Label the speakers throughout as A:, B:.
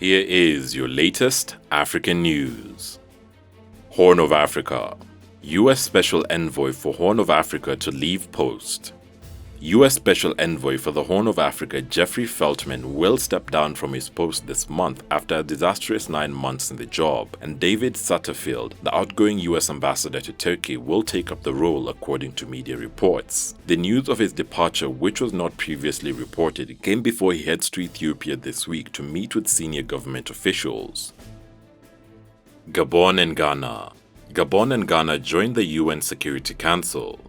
A: Here is your latest African news. Horn of Africa. U.S. Special Envoy for Horn of Africa to leave post. U.S. Special Envoy for the Horn of Africa Jeffrey Feltman will step down from his post this month after a disastrous 9 months in the job, and David Satterfield, the outgoing U.S. ambassador to Turkey, will take up the role according to media reports. The news of his departure, which was not previously reported, came before he heads to Ethiopia this week to meet with senior government officials. Gabon and Ghana. Gabon and Ghana joined the UN Security Council.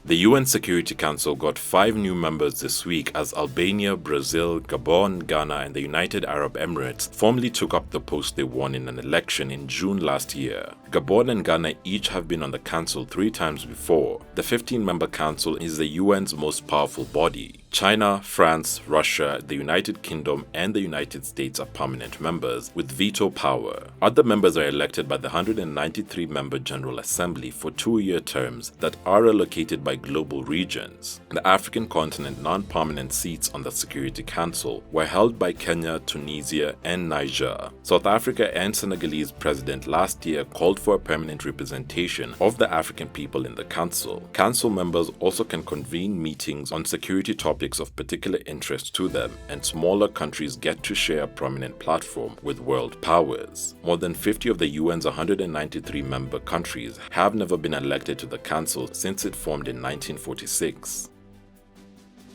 A: The UN Security Council got 5 new members this week as Albania, Brazil, Gabon, Ghana, and the United Arab Emirates formally took up the post they won in an election in June last year. Gabon and Ghana each have been on the council 3 times before. The 15-member council is the UN's most powerful body. China, France, Russia, the United Kingdom, and the United States are permanent members with veto power. Other members are elected by the 193-member General Assembly for 2-year terms that are allocated by global regions. The African continent non-permanent seats on the Security Council were held by Kenya, Tunisia, and Niger. South Africa and Senegalese president last year called for a permanent representation of the African people in the council. Council members also can convene meetings on security topics of particular interest to them, and smaller countries get to share a prominent platform with world powers. More than 50 of the UN's 193 member countries have never been elected to the council since it formed in 1946.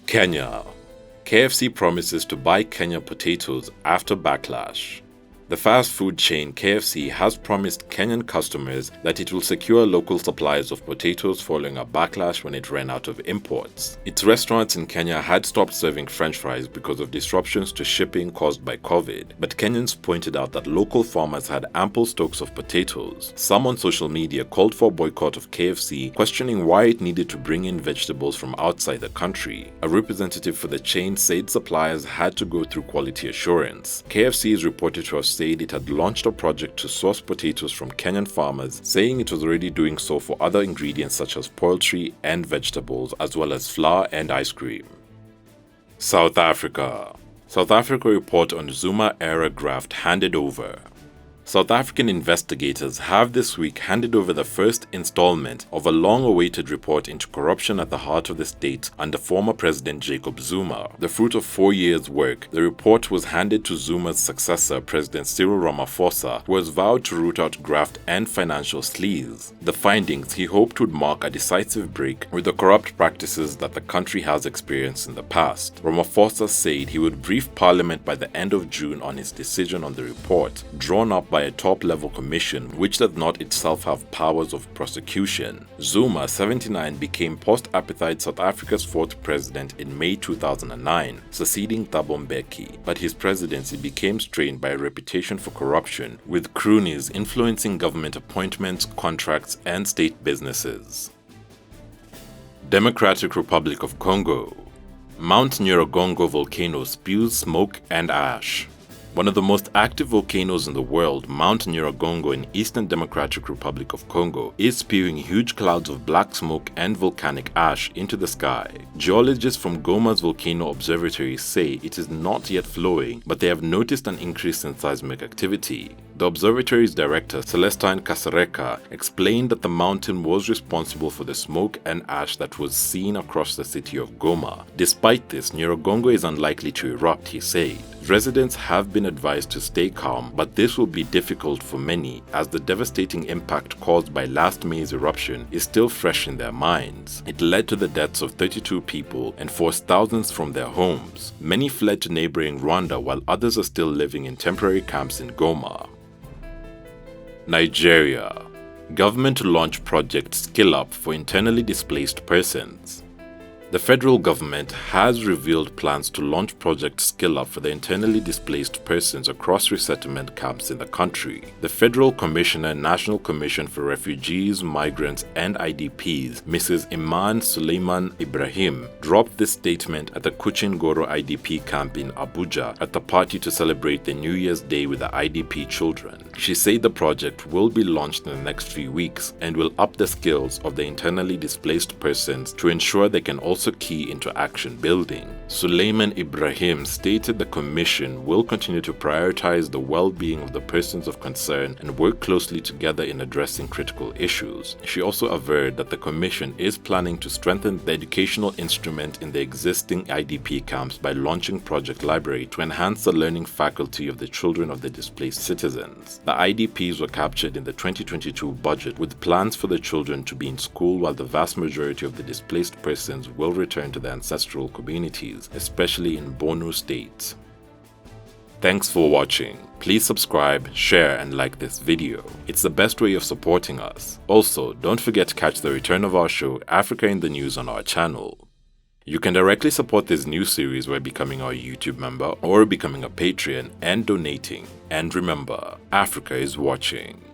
A: Kenya. KFC promises to buy Kenya potatoes after backlash. The fast food chain KFC has promised Kenyan customers that it will secure local supplies of potatoes following a backlash when it ran out of imports. Its restaurants in Kenya had stopped serving French fries because of disruptions to shipping caused by COVID, but Kenyans pointed out that local farmers had ample stocks of potatoes. Some on social media called for a boycott of KFC, questioning why it needed to bring in vegetables from outside the country. A representative for the chain said suppliers had to go through quality assurance. KFC is reported to have said it had launched a project to source potatoes from Kenyan farmers, saying it was already doing so for other ingredients such as poultry and vegetables, as well as flour and ice cream. South Africa. South Africa report on Zuma-era graft handed over. South African investigators have this week handed over the first installment of a long-awaited report into corruption at the heart of the state under former President Jacob Zuma. The fruit of 4 years' work, the report was handed to Zuma's successor, President Cyril Ramaphosa, who has vowed to root out graft and financial sleaze. The findings he hoped would mark a decisive break with the corrupt practices that the country has experienced in the past. Ramaphosa said he would brief Parliament by the end of June on his decision on the report, drawn up by a top-level commission which does not itself have powers of prosecution. Zuma, 79, became post-apartheid South Africa's 4th president in May 2009, succeeding Thabo Mbeki, but his presidency became strained by a reputation for corruption, with cronies influencing government appointments, contracts, and state businesses. Democratic Republic of Congo. Mount Nyiragongo volcano spews smoke and ash. One of the most active volcanoes in the world, Mount Nyiragongo in Eastern Democratic Republic of Congo, is spewing huge clouds of black smoke and volcanic ash into the sky. Geologists from Goma's volcano observatory say it is not yet flowing, but they have noticed an increase in seismic activity. The observatory's director, Celestine Kasereka, explained that the mountain was responsible for the smoke and ash that was seen across the city of Goma. Despite this, Nyiragongo is unlikely to erupt, he said. Residents have been advised to stay calm, but this will be difficult for many as the devastating impact caused by last May's eruption is still fresh in their minds. It led to the deaths of 32 people and forced thousands from their homes. Many fled to neighboring Rwanda while others are still living in temporary camps in Goma. Nigeria. Government to launch project Screwup for internally displaced persons. The federal government has revealed plans to launch Project Screwup for the internally displaced persons across resettlement camps in the country. The Federal Commissioner, National Commission for Refugees, Migrants and IDPs, Mrs. Iman Suleiman Ibrahim, dropped this statement at the Kuchingoro IDP camp in Abuja at the party to celebrate the New Year's Day with the IDP children. She said the project will be launched in the next few weeks and will up the skills of the internally displaced persons to ensure they can also also key into action building. Suleiman Ibrahim stated the commission will continue to prioritize the well-being of the persons of concern and work closely together in addressing critical issues. She also averred that the commission is planning to strengthen the educational instrument in the existing IDP camps by launching Project Library to enhance the learning faculty of the children of the displaced citizens. The IDPs were captured in the 2022 budget, with plans for the children to be in school while the vast majority of the displaced persons will return to their ancestral communities, especially in Borno State. Thanks for watching. Please subscribe, share and like this video. It's the best way of supporting us. Also, don't forget to catch the return of our show Africa in the News on our channel. You can directly support this new series by becoming our YouTube member or becoming a Patreon and donating. And remember, Africa is watching.